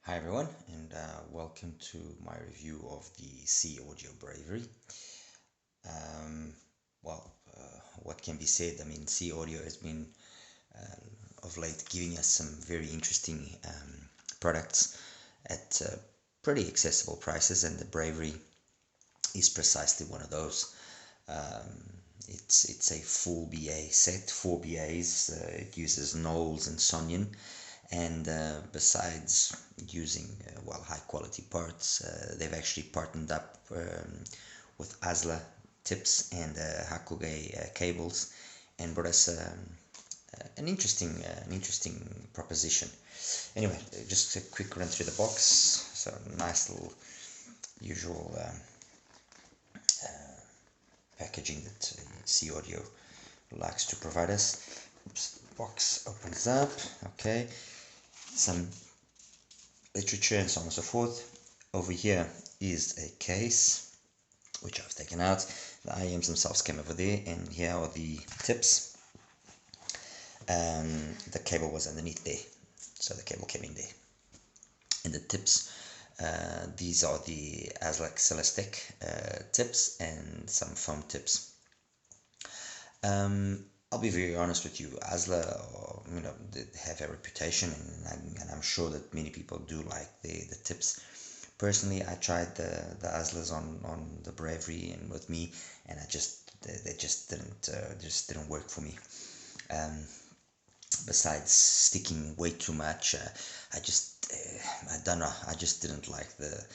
Hi everyone, and welcome to my review of the SeeAudio Bravery. Um, what can be said? I mean, SeeAudio has been of late giving us some very interesting products at pretty accessible prices, and the Bravery is precisely one of those. It's a full BA set, 4 BAs. It uses Knowles and Sonyan, and besides using high quality parts, they've actually partnered up with Asla tips and Hakuge cables, and brought us an interesting proposition. Anyway, just a quick run through the box. So nice little usual packaging that SeeAudio likes to provide us. Oops, the box opens up. Okay, some literature and so on and so forth. Over here is a case which I've taken out. The IEMs themselves came over there, and here are the tips. The cable was underneath there, so the cable came in there. And the tips, these are the ASLAC Celestec tips and some foam tips. I'll be very honest with you. ASLA, they have a reputation, and I'm sure that many people do like the tips. Personally, I tried the ASLAs on the Bravery and with me, and they just didn't work for me. Besides sticking way too much, I don't know. I just didn't like the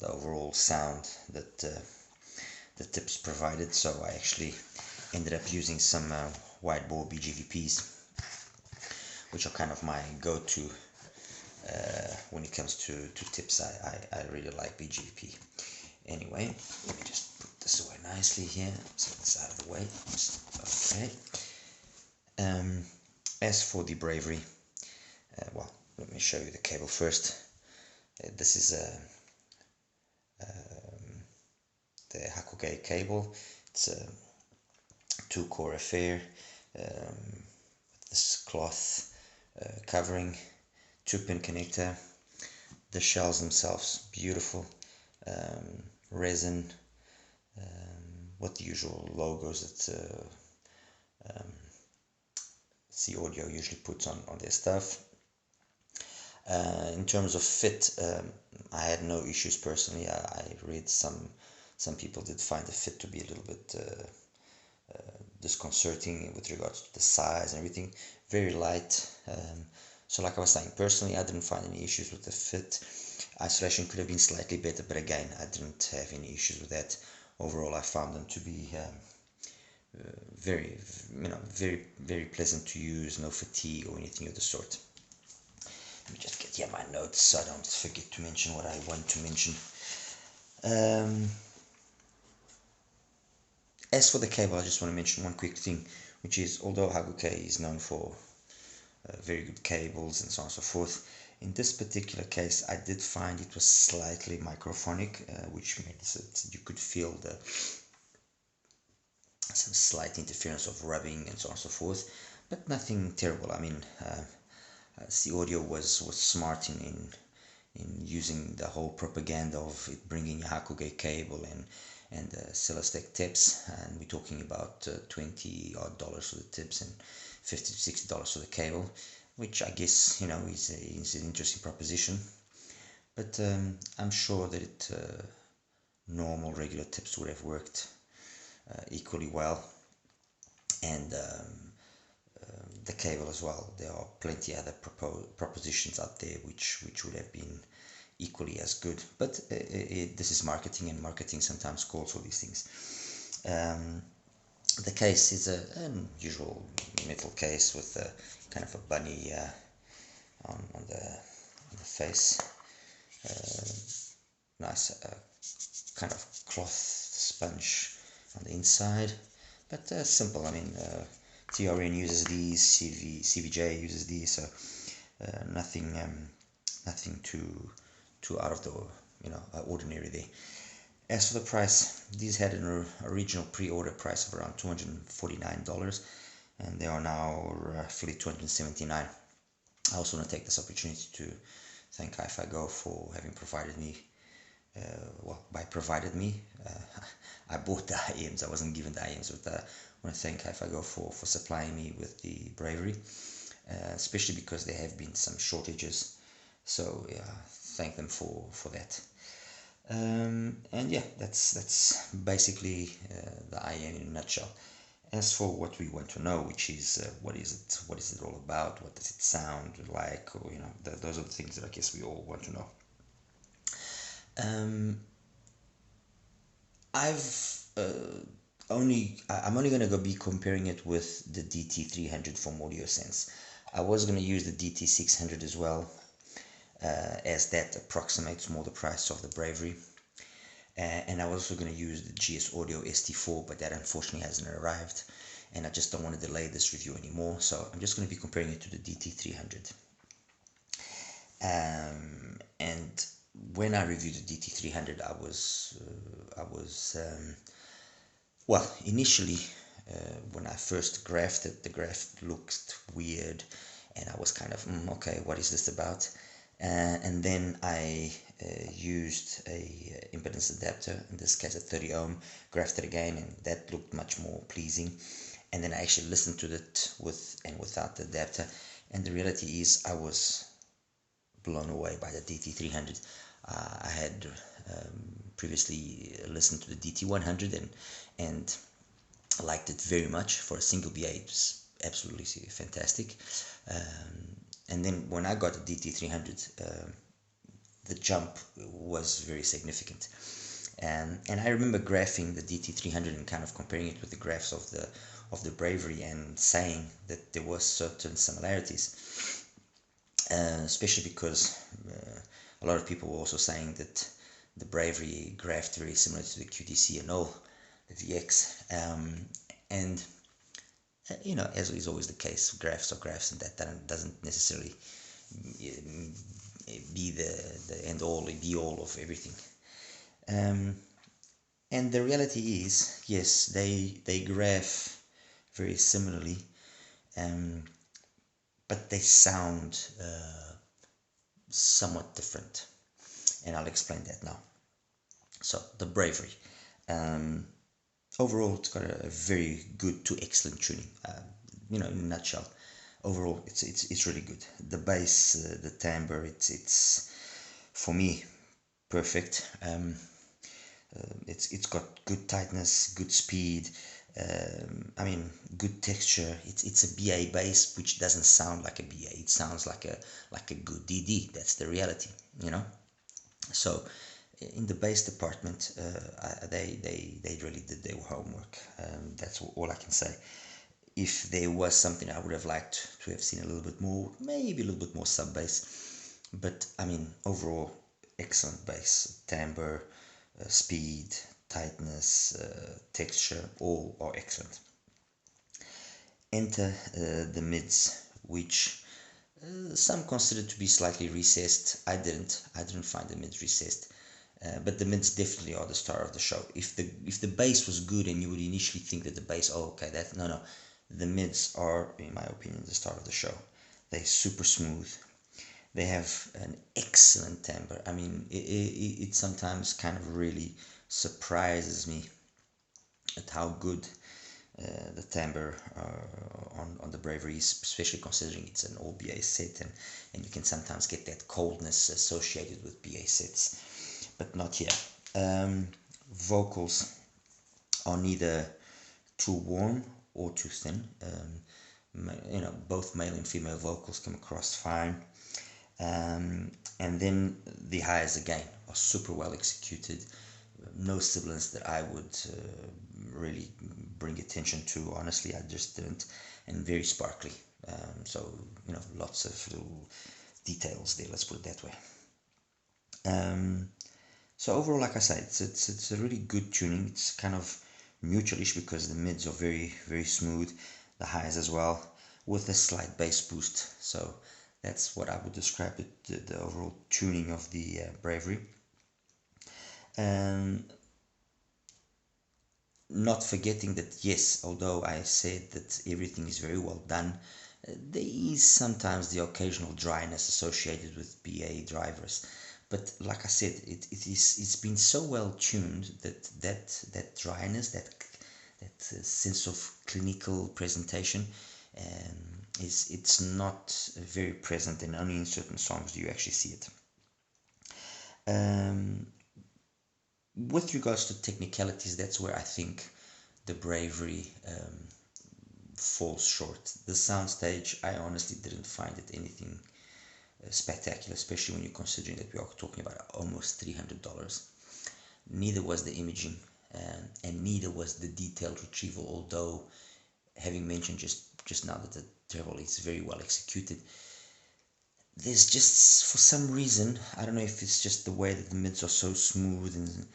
overall sound that the tips provided. So I actually ended up using some wide bore BGVPs, which are kind of my go-to when it comes to tips. I really like BGVP. Anyway, let me just put this away nicely here, so it's out of the way. Okay. As for the Bravery, let me show you the cable first. This is the Hakuge cable. It's a 2-core affair. This cloth covering, 2-pin connector. The shells themselves, beautiful. Resin with the usual logos that SeeAudio usually puts on their stuff. In terms of fit, I had no issues personally. I read some people did find the fit to be a little bit disconcerting with regards to the size and everything. Very light. So like I was saying, personally, I didn't find any issues with the fit. Isolation could have been slightly better, but again, I didn't have any issues with that. Overall, I found them to be very pleasant to use, no fatigue or anything of the sort. Let me just get here my notes so I don't forget to mention what I want to mention. As for the cable, I just want to mention one quick thing, which is, although Hakuge is known for very good cables and so on and so forth, in this particular case I did find it was slightly microphonic, which means that you could feel some slight interference of rubbing and so on and so forth, but nothing terrible. I mean, SeeAudio was smart in using the whole propaganda of it bringing a Hakuge cable and Celestec tips, and we're talking about $20 odd for the tips and $50 to $60 for the cable, which I guess is an interesting proposition. But I'm sure that normal regular tips would have worked equally well, and the cable as well. There are plenty other propositions out there which would have been equally as good, but this is marketing, and marketing sometimes calls for these things. The case is an usual metal case with a kind of a bunny on the face. Nice kind of cloth sponge on the inside, but simple. I mean, TRN uses these, CVJ uses these, so nothing too out of the ordinary there. As for the price, these had an original pre-order price of around $249, and they are now roughly $279. I also want to take this opportunity to thank Hi-Fi for having provided me, well, by provided me, I bought the IEMs, I wasn't given the IEMs, but I want to thank Hi-Fi for supplying me with the Bravery, especially because there have been some shortages, so yeah, thank them for that. And yeah, that's basically the IEM in a nutshell. As for what we want to know, which is what is it all about, what does it sound like, or those are the things that I guess we all want to know. Um, I'm only gonna be comparing it with the DT300 from Audio Sense. I was gonna use the DT600 as well, as that approximates more the price of the Bravery. And I was also going to use the GS Audio ST4, but that unfortunately hasn't arrived, and I just don't want to delay this review anymore, so I'm just going to be comparing it to the DT300. And when I reviewed the DT300, well, initially, when I first graphed it, the graph looked weird, and I was kind of, okay, what is this about? And then I used a impedance adapter, in this case a 30 ohm, graphed it again, and that looked much more pleasing. And then I actually listened to it with and without the adapter, and the reality is I was blown away by the DT300. I had previously listened to the DT100 and liked it very much. For a single BA, it was absolutely fantastic. And then when I got the DT300, the jump was very significant. And I remember graphing the DT300 and kind of comparing it with the graphs of the Bravery and saying that there were certain similarities, especially because a lot of people were also saying that the Bravery graphed very similar to the QTC and all, the VX, and as is always the case, graphs are graphs, and that doesn't necessarily be the end all, be all of everything. And the reality is, yes, they graph very similarly, but they sound somewhat different, and I'll explain that now. So the Bravery, overall, it's got a very good to excellent tuning. In a nutshell, overall, it's really good. The bass, the timbre, it's for me perfect. It's got good tightness, good speed. Good texture. It's a BA bass, which doesn't sound like a BA. It sounds like a good DD. That's the reality, So, in the bass department, they really did their homework. That's all I can say. If there was something I would have liked to have seen a little bit more, maybe a little bit more sub bass, but overall, excellent bass, timbre, speed, tightness, texture, all are excellent. Enter the mids, which some consider to be slightly recessed. I didn't find the mids recessed, but the mids definitely are the star of the show. If the bass was good, and you would initially think that the bass, no, the mids are, in my opinion, the star of the show. They're super smooth. They have an excellent timbre. It sometimes kind of really surprises me at how good the timbre on the Bravery is, especially considering it's an all BA set, and you can sometimes get that coldness associated with BA sets, but not here. Vocals are neither too warm or too thin. Both male and female vocals come across fine. And then the highs again are super well executed. No sibilance that I would really bring attention to. Honestly, I just didn't, and very sparkly. So lots of little details there. Let's put it that way. So overall, like I said, it's a really good tuning. It's kind of neutral-ish because the mids are very, very smooth, the highs as well, with a slight bass boost. So that's what I would describe the overall tuning of the Bravery. Not forgetting that, yes, although I said that everything is very well done, There is sometimes the occasional dryness associated with BA drivers, but like I said, it's been so well tuned that dryness, that sense of clinical presentation, it's not very present, and only in certain songs do you actually see it. With regards to technicalities, that's where I think the Bravery falls short. The soundstage, I honestly didn't find it anything spectacular, especially when you're considering that we are talking about almost $300. Neither was the imaging, and neither was the detailed retrieval, although having mentioned just now that the treble is very well executed, there's just, for some reason, I don't know if it's just the way that the mids are so smooth, and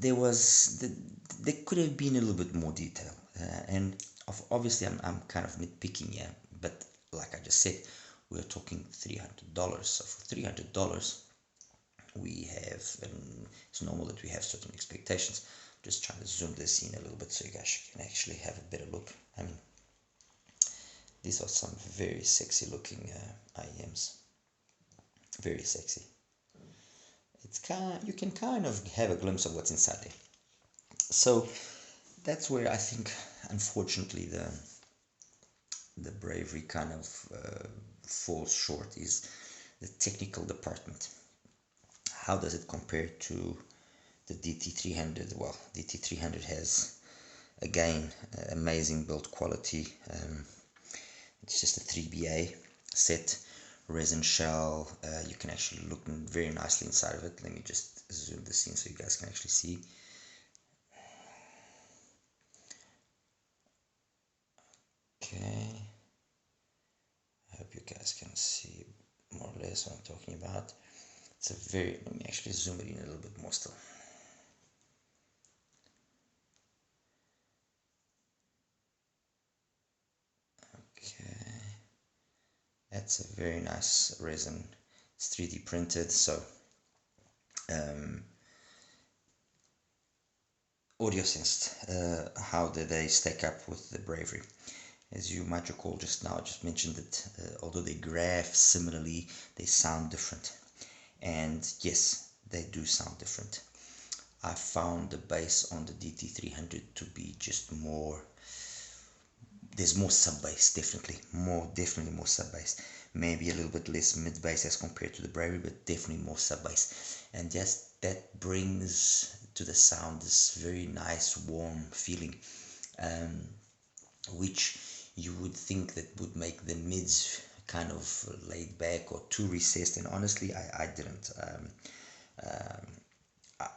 there could have been a little bit more detail, and obviously I'm kind of nitpicking here, but like I just said, we're talking $300. So for $300, we have, and it's normal that we have certain expectations. Just trying to zoom this in a little bit so you guys can actually have a better look. I mean, these are some very sexy looking IEMs. Very sexy. It's you can kind of have a glimpse of what's inside there. So that's where I think, unfortunately, the Bravery kind of falls short, is the technical department. How does it compare to the DT300? Well, DT300 has, again, amazing build quality. It's just a 3BA set, resin shell. You can actually look very nicely inside of it. Let me just zoom this in so you guys can actually see. Okay, I hope you guys can see more or less what I'm talking about. It's a very, let me actually zoom it in a little bit more still. Okay, that's a very nice resin. It's 3D printed, so audio sensed. How do they stack up with the Bravery? As you might recall just now, I just mentioned that although they graph similarly, they sound different. And yes, they do sound different. I found the bass on the DT300 to be just more, there's more sub bass, definitely more sub bass. Maybe a little bit less mid bass as compared to the Bravery, but definitely more sub bass. And just that brings to the sound this very nice warm feeling, which you would think that would make the mids kind of laid back or too recessed, and honestly I didn't.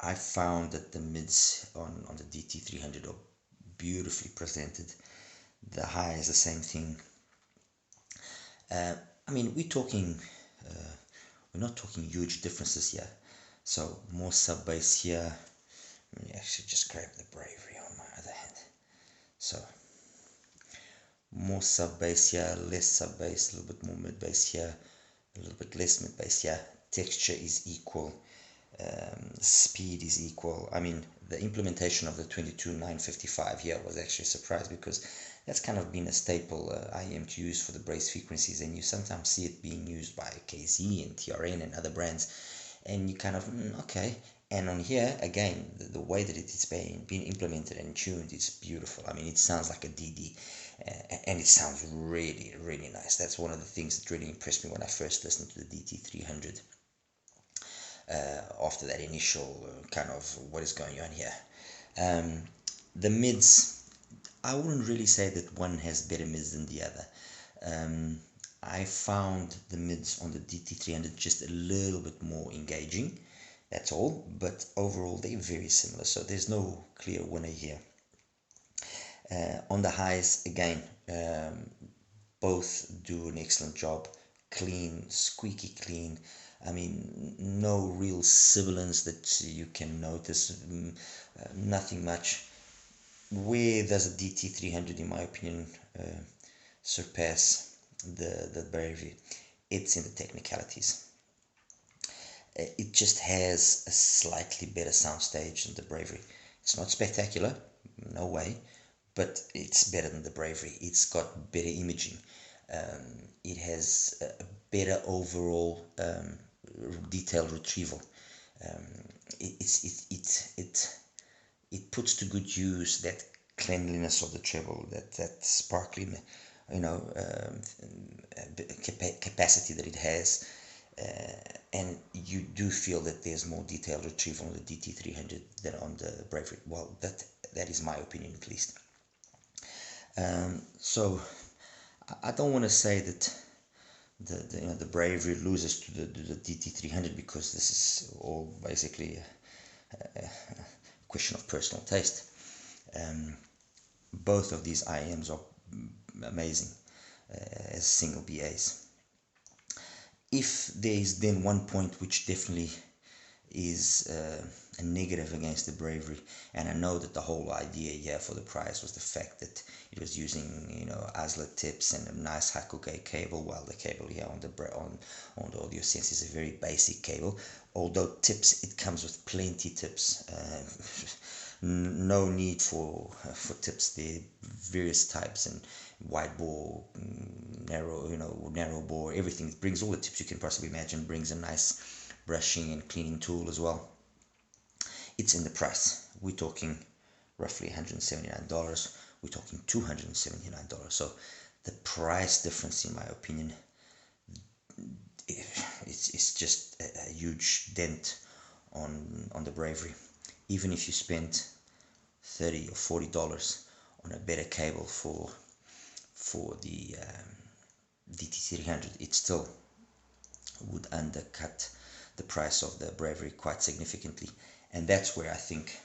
I found that the mids on the DT300 are beautifully presented. The high is the same thing. I mean, we're not talking huge differences here. So more sub bass here. Let me actually just grab the Bravery on my other hand. So more sub bass here, less sub bass, a little bit more mid bass here, a little bit less mid bass here. Texture is equal. Speed is equal. I mean, the implementation of the 22955 here was actually a surprise, because that's kind of been a staple IEM to use for the brace frequencies, and you sometimes see it being used by KZ and TRN and other brands, and you kind of okay. And on here again, the way that it's being implemented and tuned is beautiful. I mean, it sounds like a DD, and it sounds really, really nice. That's one of the things that really impressed me when I first listened to the DT300. After that initial kind of what is going on here. The mids, I wouldn't really say that one has better mids than the other. I found the mids on the DT300 just a little bit more engaging, that's all, but overall they're very similar, so there's no clear winner here. On the highs, again, both do an excellent job. Clean, squeaky clean. I mean, no real sibilance that you can notice, nothing much. Where does a DT300, in my opinion, surpass the Bravery? It's in the technicalities. It just has a slightly better soundstage than the Bravery. It's not spectacular, no way, but it's better than the Bravery. It's got better imaging. It has a better overall detail retrieval. It puts to good use that cleanliness of the treble, that sparkling, capacity that it has, and you do feel that there's more detailed retrieval on the DT300 than on the Bravery. Well, that is my opinion, at least. So I don't want to say that the Bravery loses to the DT300, because this is all basically a question of personal taste. Both of these IEMs are amazing as single BAs. If there is then one point which definitely is a negative against the Bravery, and I know that the whole idea here for the price was the fact that it was using Asla tips and a nice Hakuge cable, while the cable here on the Audio Sense is a very basic cable. Although tips, it comes with plenty tips. No need for tips. There are various types, and wide bore, narrow bore, everything. It brings all the tips you can possibly imagine. Brings a nice brushing and cleaning tool as well. It's in the price. We're talking roughly $179. We're talking $279. So the price difference, in my opinion, it's just a huge dent on the Bravery. Even if you spent $30 or $40 on a better cable for the DT300, it still would undercut the price of the Bravery quite significantly. And that's where I think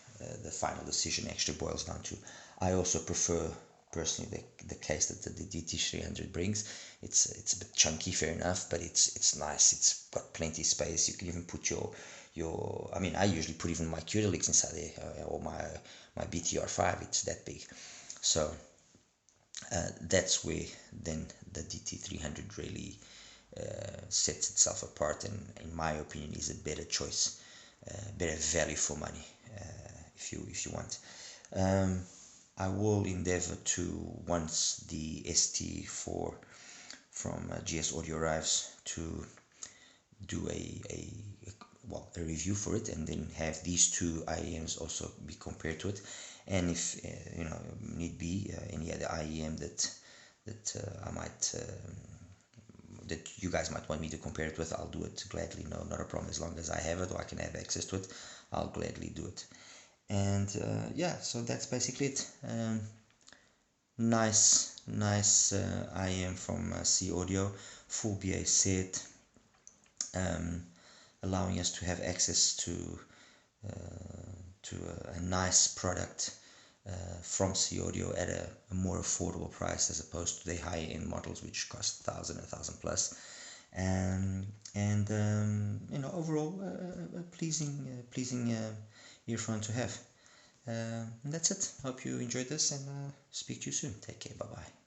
the final decision actually boils down to. I also prefer personally the case that the DT300 brings. It's a bit chunky, fair enough, but it's nice. It's got plenty of space. You can even put your I mean, I usually put even my Chieli inside there, or my BTR5. It's that big. So that's where then the DT300 really sets itself apart, and in my opinion is a better choice, better value for money, if you want. I will endeavor to, once the ST4 from GS Audio arrives, to do a review for it, and then have these two IEMs also be compared to it. And if need be, any other IEM that I might that you guys might want me to compare it with, I'll do it gladly. No, not a problem. As long as I have it, or I can have access to it, I'll gladly do it. And yeah, so that's basically it. Nice IEM from SeeAudio, full BA set, allowing us to have access to a nice product from SeeAudio at a more affordable price, as opposed to the high-end models which cost $1,000 plus. And overall a pleasing earphone to have. And that's it. Hope you enjoyed this, and speak to you soon. Take care. Bye bye.